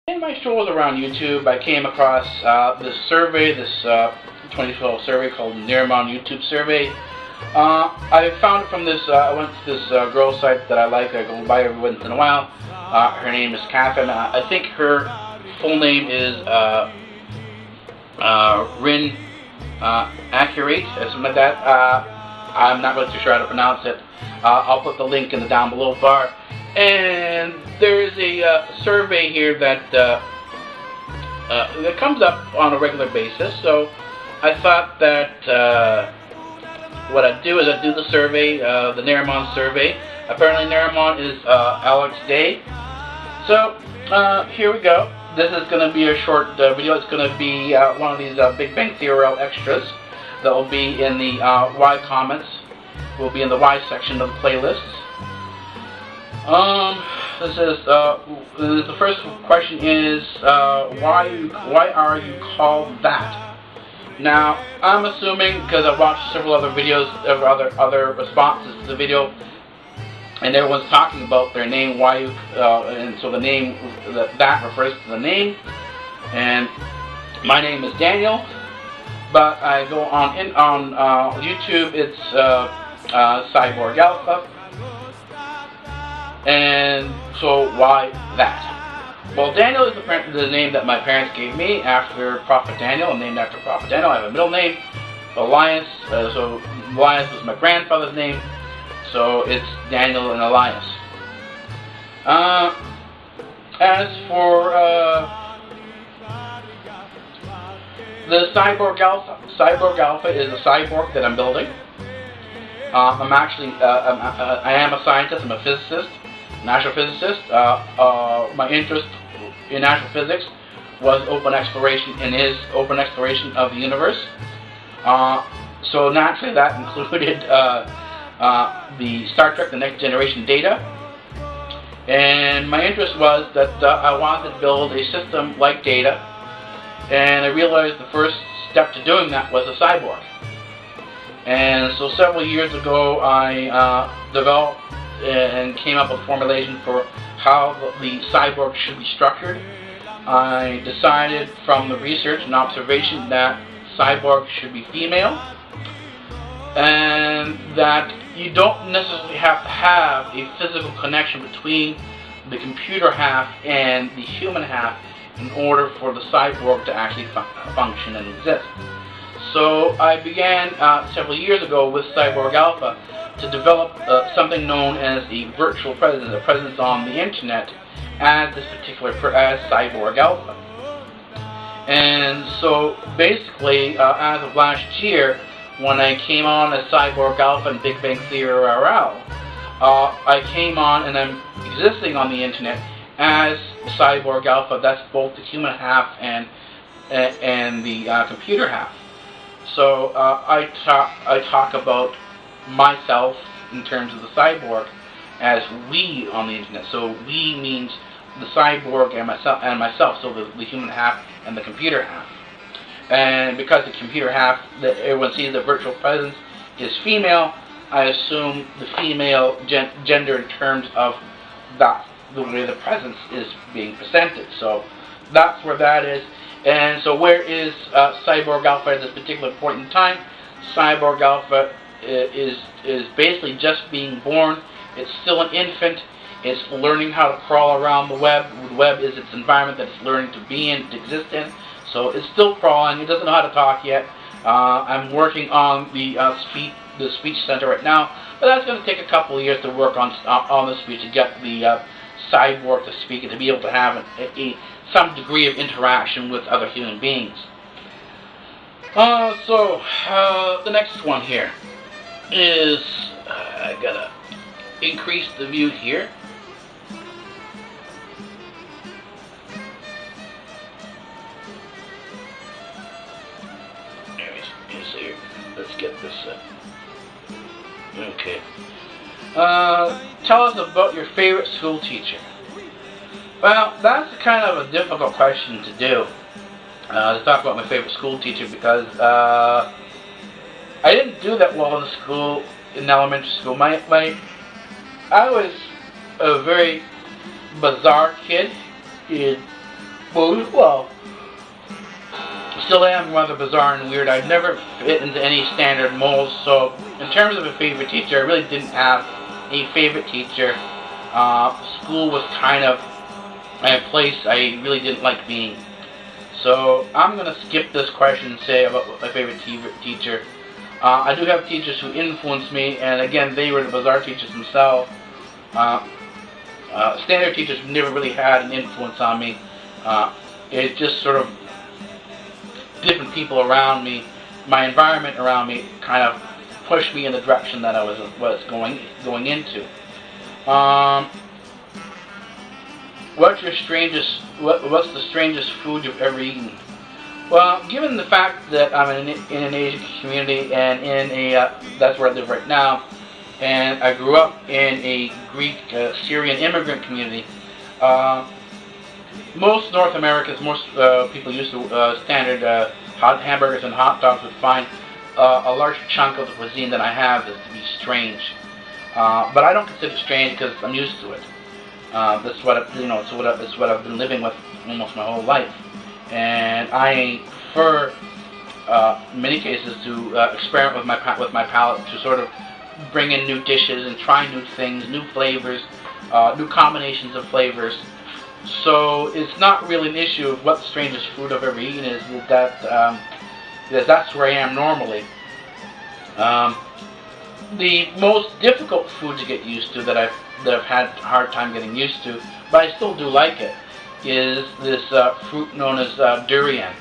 In my strolls around YouTube, I came across this survey, this 2012 survey called Nerimon YouTube survey. I found it from this, I went to this girl site that I like, I go by every once in a while. Her name is Catherine. I think her full name is Rin Accurate, or something like that. I'm not really too sure how to pronounce it. I'll put the link in the down below bar. And there's a survey here that that comes up on a regular basis. So I thought that what I'd do is I'd do the survey, the Nerimon survey. Apparently Nerimon is Alex Day. So here we go. This is going to be a short video. It's going to be one of these BigBangTheoryRL extras that will be in the Y comments. Will be in the Y section of the playlists. This is the first question is why are you called that? Now I'm assuming, because I've watched several other videos, other responses to the video, and everyone's talking about their name, why you, and so the name that refers to the name. And my name is Daniel, but I go on YouTube. It's Cyborg Alpha. And so why that? Well, Daniel is the name that my parents gave me after Prophet Daniel. I'm named after Prophet Daniel. I have a middle name, Elias. So Elias was my grandfather's name. So it's Daniel and Elias. As for the Cyborg Alpha is a cyborg that I'm building. I'm actually, I am a scientist. I'm a physicist. Astrophysicist. My interest in astrophysics was open exploration, and is open exploration of the universe. So naturally that included the Star Trek: The Next Generation data. And my interest was that I wanted to build a system like Data, and I realized the first step to doing that was a cyborg. And so several years ago I developed and came up with a formulation for how the cyborg should be structured. I decided from the research and observation that cyborg should be female, and that you don't necessarily have to have a physical connection between the computer half and the human half in order for the cyborg to actually function and exist. So I began several years ago with Cyborg Alpha to develop something known as a virtual presence, a presence on the internet, as this particular as Cyborg Alpha. And so basically, as of last year, when I came on as Cyborg Alpha and BigBangTheoryRL, I came on and I'm existing on the internet as Cyborg Alpha. That's both the human half and the computer half. So I talk about myself in terms of the cyborg as we on the internet. So we means the cyborg and myself, so the human half and the computer half. And because the computer half, that everyone sees the virtual presence, is female, I assume the female gender in terms of the way the presence is being presented. So that's where that is. And so where is Cyborg Alpha at this particular point in time? Cyborg Alpha is basically just being born. It's still an infant. It's learning how to crawl around the web. The web is its environment that it's learning to be in, to exist in. So it's still crawling. It doesn't know how to talk yet. I'm working on the speech center right now, but that's going to take a couple of years to work on the speech to get the cyborg to speak and to be able to have a some degree of interaction with other human beings. The next one here is, I gotta increase the view here. Let's get this okay. Tell us about your favorite school teacher. Well, that's kind of a difficult question to do. To talk about my favorite school teacher, because I didn't do that well in school, in elementary school. I was a very bizarre kid. Still am rather bizarre and weird. I'd never fit into any standard molds, so in terms of a favorite teacher, I really didn't have a favorite teacher. School was kind of a place I really didn't like being. So I'm going to skip this question and say about my favorite teacher. I do have teachers who influenced me, and again, they were the bizarre teachers themselves. Standard teachers never really had an influence on me. It just sort of different people around me, my environment around me, kind of pushed me in the direction that I was going into. What's the strangest food you've ever eaten? Well, given the fact that I'm in an Asian community and that's where I live right now, and I grew up in a Greek Syrian immigrant community, most North Americans, most people used to standard hot hamburgers and hot dogs would find a large chunk of the cuisine that I have is to be strange. But I don't consider it strange because I'm used to it. That's what it's what I've been living with almost my whole life, and I prefer, in many cases, to experiment with my palate, to sort of bring in new dishes and try new things, new flavors, new combinations of flavors. So it's not really an issue of what the strangest food I've ever eaten is. Because that's where I am normally. The most difficult food to get used to that I've had a hard time getting used to, but I still do like it, is this fruit known as durian.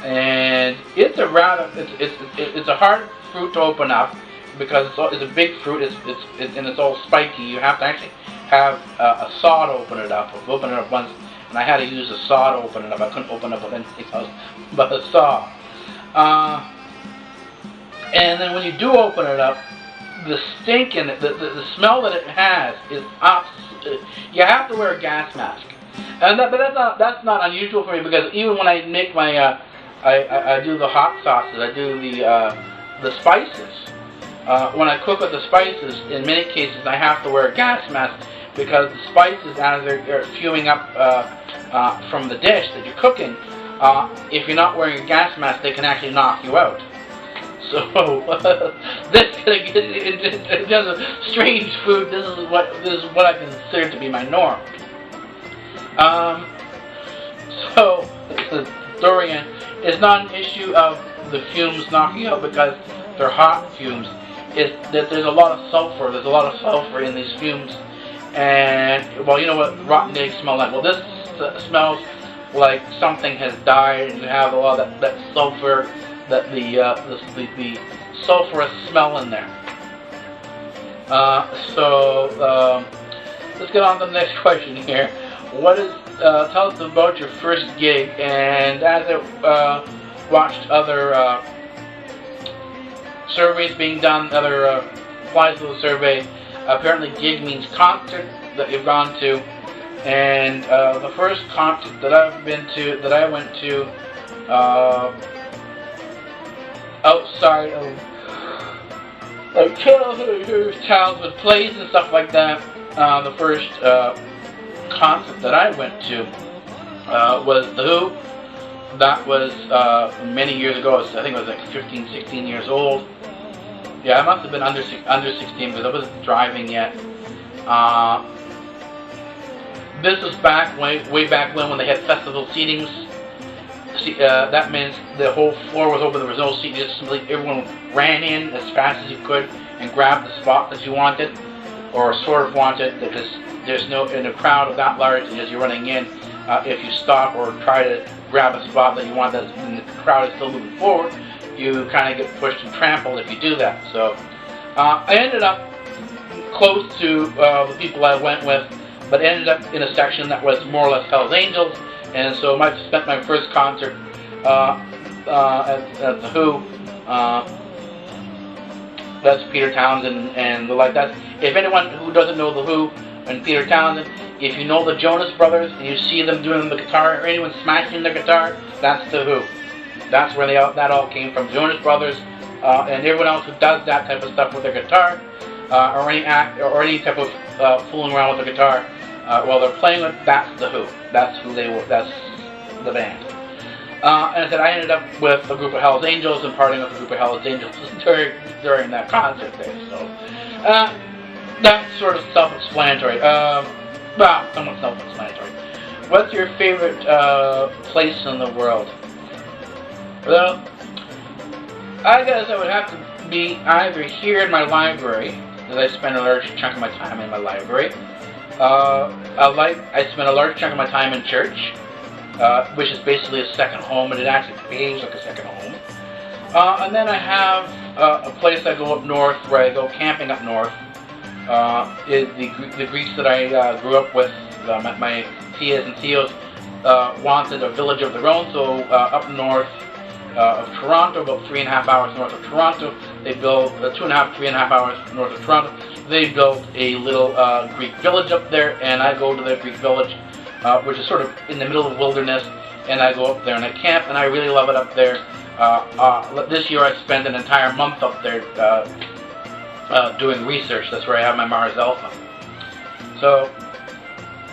And it's a hard fruit to open up because it's a big fruit. And it's all spiky. You have to actually have a saw to open it up. I've opened it up once, and I had to use a saw to open it up. I couldn't open it up with anything else but a saw. And then when you do open it up, the stink in it, the smell that it has is you have to wear a gas mask. And that's not unusual for me, because even when I make my I do the hot sauces, I do the spices. When I cook with the spices, in many cases I have to wear a gas mask, because the spices, as they're fuming up from the dish that you're cooking, if you're not wearing a gas mask, they can actually knock you out. So this in terms of strange food, this is what I consider to be my norm. So durian is not an issue of the fumes knocking out because they're hot fumes. It's that there's a lot of sulfur. There's a lot of sulfur in these fumes, and well, you know what rotten eggs smell like. Well, this smells like something has died, and you have a lot of that sulfur. The sulfurous smell in there. Let's get on to the next question here. Tell us about your first gig. And as I watched other surveys being done, other replies to the survey, apparently gig means concert that you've gone to. And the first concert that I went to outside of childhood plays and stuff like that. The first concert that I went to was The Who. That was many years ago. I think I was like 15, 16 years old. Yeah, I must have been under 16 because I wasn't driving yet. This was way back when they had festival seatings. That means the whole floor was open, there was no seat, just simply everyone ran in as fast as you could and grabbed the spot that you wanted, or sort of wanted, because there's no, in a crowd of that large, as you're running in, if you stop or try to grab a spot that you want that's when the crowd is still moving forward, you kind of get pushed and trampled if you do that. So I ended up close to the people I went with, but ended up in a section that was more or less Hell's Angels, and so I spent my first concert at the Who. That's Peter Townsend and the like. That's, if anyone who doesn't know the Who and Peter Townsend, if you know the Jonas Brothers and you see them doing the guitar or anyone smashing their guitar, that's the Who. That's where that all came from. Jonas Brothers and everyone else who does that type of stuff with their guitar or any type of fooling around with the guitar while they're playing it, that's the Who. That's who they were. That's the band. And I said I ended up with a group of Hell's Angels and partying with a group of Hell's Angels during that concert there. So that's sort of self-explanatory. Well, somewhat self-explanatory. What's your favorite place in the world? Well, I guess I would have to be either here in my library, because I spend a large chunk of my time in my library. I spend a large chunk of my time in church. Which is basically a second home, and it actually behaves like a second home. And then I have a place I go up north, where I go camping up north. The Greeks that I grew up with, my tias and tios, wanted a village of their own, so up north of Toronto, about 3.5 hours north of Toronto, they built 3.5 hours north of Toronto, they built a little Greek village up there, and I go to the Greek village, which is sort of in the middle of the wilderness, and I go up there and I camp, and I really love it up there. This year I spent an entire month up there doing research. That's where I have my Mars Alpha. So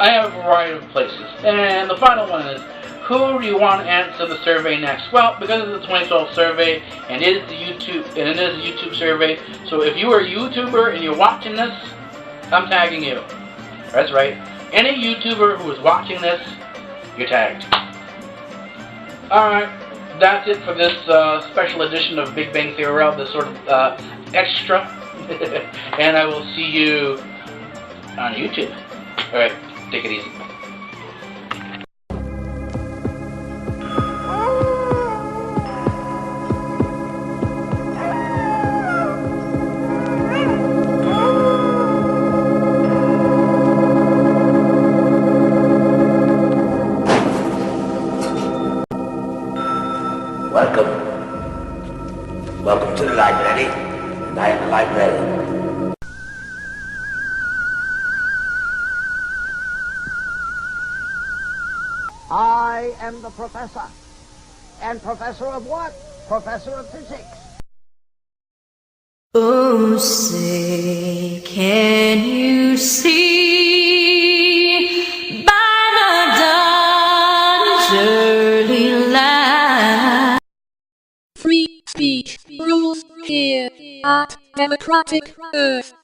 I have a variety of places. And the final one is, who do you want to answer the survey next? Well, because it's the 2012 survey, and it is a YouTube survey, so if you are a YouTuber and you're watching this, I'm tagging you. That's right. Any YouTuber who is watching this, you're tagged. Alright, that's it for this special edition of BigBangTheoryRL, this sort of extra. And I will see you on YouTube. Alright, take it easy. Welcome to the library, and I am the librarian. I am the professor. And professor of what? Professor of physics. Oh, say, can you see by the dawn's early light? Free speech rules here at Democratic Earth.